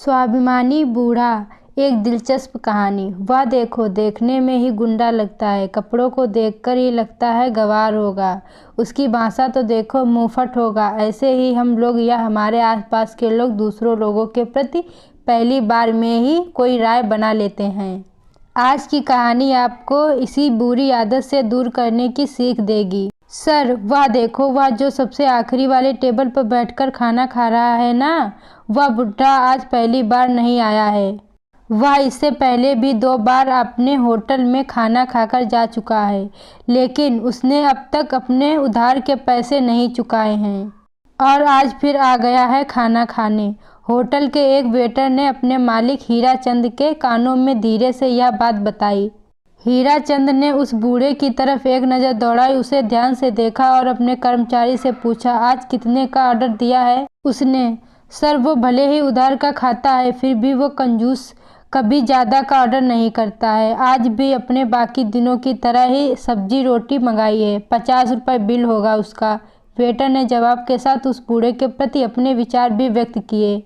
स्वाभिमानी बूढ़ा। एक दिलचस्प कहानी। वह देखो, देखने में ही गुंडा लगता है, कपड़ों को देखकर ही लगता है गवार होगा। उसकी भाषा तो देखो, मुंहफट होगा। ऐसे ही हम लोग या हमारे आसपास के लोग दूसरों लोगों के प्रति पहली बार में ही कोई राय बना लेते हैं। आज की कहानी आपको इसी बुरी आदत से दूर करने की सीख देगी। सर, वह देखो, वह जो सबसे आखिरी वाले टेबल पर बैठकर खाना खा रहा है ना, वह बुढ़ा आज पहली बार नहीं आया है। वह इससे पहले भी 2 बार अपने होटल में खाना खाकर जा चुका है, लेकिन उसने अब तक अपने उधार के पैसे नहीं चुकाए हैं और आज फिर आ गया है खाना खाने। होटल के एक वेटर ने अपने मालिक हीराचंद के कानों में धीरे से यह बात बताई। हीराचंद ने उस बूढ़े की तरफ एक नज़र दौड़ाई, उसे ध्यान से देखा और अपने कर्मचारी से पूछा, आज कितने का ऑर्डर दिया है उसने? सर, वो भले ही उधार का खाता है, फिर भी वो कंजूस, कभी ज़्यादा का ऑर्डर नहीं करता है। आज भी अपने बाकी दिनों की तरह ही सब्जी रोटी मंगाई है, 50 रुपये बिल होगा उसका। वेटर ने जवाब के साथ उस बूढ़े के प्रति अपने विचार भी व्यक्त किए।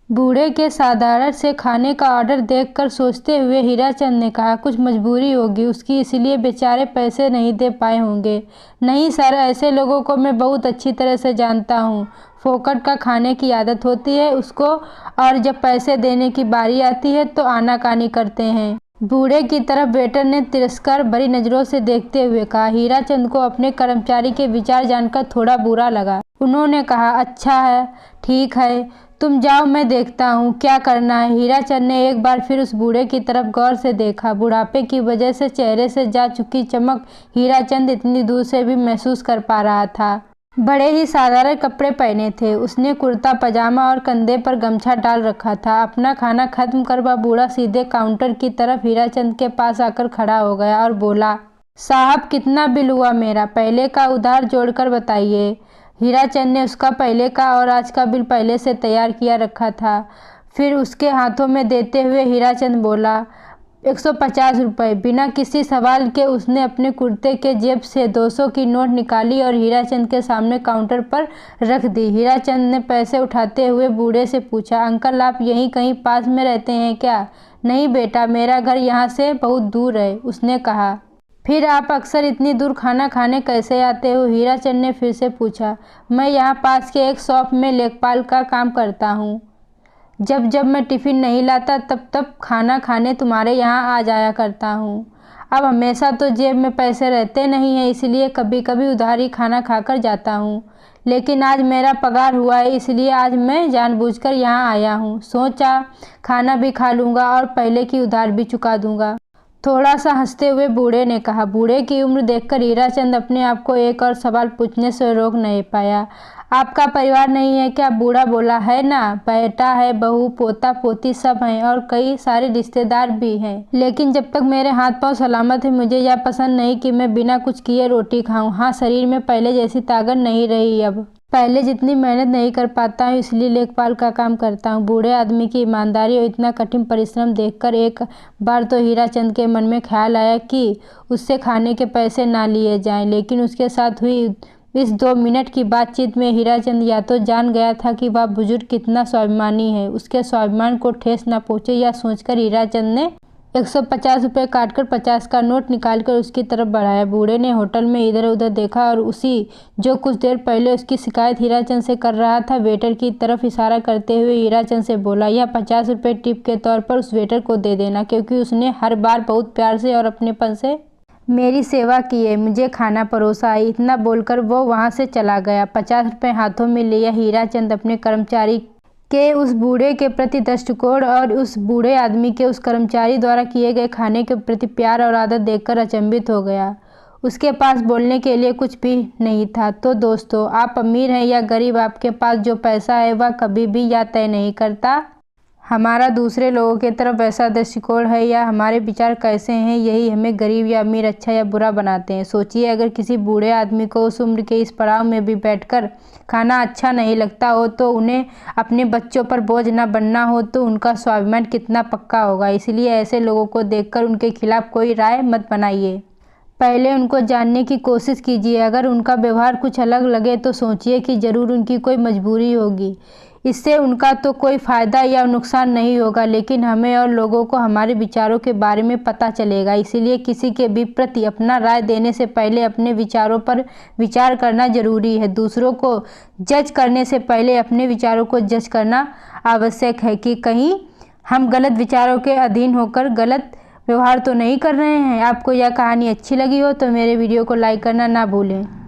बूढ़े के साधारण से खाने का ऑर्डर देखकर सोचते हुए हीराचंद ने कहा, कुछ मजबूरी होगी उसकी, इसलिए बेचारे पैसे नहीं दे पाए होंगे। नहीं सर, ऐसे लोगों को मैं बहुत अच्छी तरह से जानता हूँ। फोकट का खाने की आदत होती है उसको, और जब पैसे देने की बारी आती है तो आनाकानी करते हैं। बूढ़े की तरफ वेटर ने तिरस्कार भरी नज़रों से देखते हुए कहा। हीराचंद को अपने कर्मचारी के विचार जानकर थोड़ा बुरा लगा। उन्होंने कहा, अच्छा है, ठीक है, तुम जाओ, मैं देखता हूँ क्या करना है। हीराचंद ने एक बार फिर उस बूढ़े की तरफ गौर से देखा। बुढ़ापे की वजह से चेहरे से जा चुकी चमक हीराचंद इतनी दूर से भी महसूस कर पा रहा था। बड़े ही साधारण कपड़े पहने थे उसने, कुर्ता पजामा और कंधे पर गमछा डाल रखा था। अपना खाना खत्म कर वह बूढ़ा सीधे काउंटर की तरफ हीराचंद के पास आकर खड़ा हो गया और बोला, साहब, कितना बिल हुआ मेरा? पहले का उधार जोड़कर बताइए। हीराचंद ने उसका पहले का और आज का बिल पहले से तैयार किया रखा था। फिर उसके हाथों में देते हुए हीराचंद बोला, 150 रुपये। बिना किसी सवाल के उसने अपने कुर्ते के जेब से 200 की नोट निकाली और हीराचंद के सामने काउंटर पर रख दी। हीराचंद ने पैसे उठाते हुए बूढ़े से पूछा, अंकल, आप यहीं कहीं पास में रहते हैं क्या? नहीं बेटा, मेरा घर यहाँ से बहुत दूर है, उसने कहा। फिर आप अक्सर इतनी दूर खाना खाने कैसे आते हो? हीराचंद ने फिर से पूछा। मैं यहाँ पास के एक शॉप में लेखपाल का काम करता हूँ। जब जब मैं टिफ़िन नहीं लाता तब तब खाना खाने तुम्हारे यहाँ आ जाया करता हूँ। अब हमेशा तो जेब में पैसे रहते नहीं हैं, इसलिए कभी कभी उधार ही खाना खाकर जाता हूँ, लेकिन आज मेरा पगार हुआ है, इसलिए आज मैं जानबूझकर यहाँ आया हूँ। सोचा खाना भी खा लूँगा और पहले की उधार भी चुका दूँगा। थोड़ा सा हंसते हुए बूढ़े ने कहा। बूढ़े की उम्र देखकर हीराचंद अपने आप को एक और सवाल पूछने से रोक नहीं पाया। आपका परिवार नहीं है क्या? बूढ़ा बोला, है ना, बेटा है, बहू, पोता पोती सब हैं और कई सारे रिश्तेदार भी हैं, लेकिन जब तक मेरे हाथ पांव सलामत है मुझे यह पसंद नहीं कि मैं बिना कुछ किए रोटी खाऊं। हाँ, शरीर में पहले जैसी ताकत नहीं रही, अब पहले जितनी मेहनत नहीं कर पाता हूँ, इसलिए लेखपाल का काम करता हूँ। बूढ़े आदमी की ईमानदारी और इतना कठिन परिश्रम देखकर एक बार तो हीराचंद के मन में ख्याल आया कि उससे खाने के पैसे ना लिए जाएं, लेकिन उसके साथ हुई इस 2 मिनट की बातचीत में हीराचंद या तो जान गया था कि वह बुजुर्ग कितना स्वाभिमानी है, उसके स्वाभिमान को ठेस न पहुँचे, यह सोचकर हीराचंद ने 150 रुपये काटकर 50 का नोट निकालकर उसकी तरफ बढ़ाया। बूढ़े ने होटल में इधर उधर देखा और उसी जो कुछ देर पहले उसकी शिकायत हीराचंद से कर रहा था, वेटर की तरफ इशारा करते हुए हीराचंद से बोला, यह 50 रुपये टिप के तौर पर उस वेटर को दे देना, क्योंकि उसने हर बार बहुत प्यार से और अपनेपन से मेरी सेवा की है, मुझे खाना परोसा है। इतना बोलकर वो वहाँ से चला गया। 50 रुपये हाथों में लिया हीराचंद अपने कर्मचारी के उस बूढ़े के प्रति दृष्टिकोण और उस बूढ़े आदमी के उस कर्मचारी द्वारा किए गए खाने के प्रति प्यार और आदत देखकर अचंभित हो गया। उसके पास बोलने के लिए कुछ भी नहीं था। तो दोस्तों, आप अमीर हैं या गरीब, आपके पास जो पैसा है वह कभी भी यह तय नहीं करता हमारा दूसरे लोगों की तरफ वैसा दृष्टिकोण है या हमारे विचार कैसे हैं, यही हमें गरीब या अमीर, अच्छा या बुरा बनाते हैं। सोचिए, अगर किसी बूढ़े आदमी को उस उम्र के इस पड़ाव में भी बैठकर खाना अच्छा नहीं लगता हो, तो उन्हें अपने बच्चों पर बोझ न बनना हो, तो उनका स्वाभिमान कितना पक्का होगा। इसलिए ऐसे लोगों को देखकर उनके खिलाफ कोई राय मत बनाइए, पहले उनको जानने की कोशिश कीजिए। अगर उनका व्यवहार कुछ अलग लगे तो सोचिए कि ज़रूर उनकी कोई मजबूरी होगी। इससे उनका तो कोई फ़ायदा या नुकसान नहीं होगा, लेकिन हमें और लोगों को हमारे विचारों के बारे में पता चलेगा। इसीलिए किसी के भी प्रति अपना राय देने से पहले अपने विचारों पर विचार करना ज़रूरी है। दूसरों को जज करने से पहले अपने विचारों को जज करना आवश्यक है कि कहीं हम गलत विचारों के अधीन होकर गलत व्यवहार तो नहीं कर रहे हैं। आपको यह कहानी अच्छी लगी हो तो मेरे वीडियो को लाइक करना ना भूलें।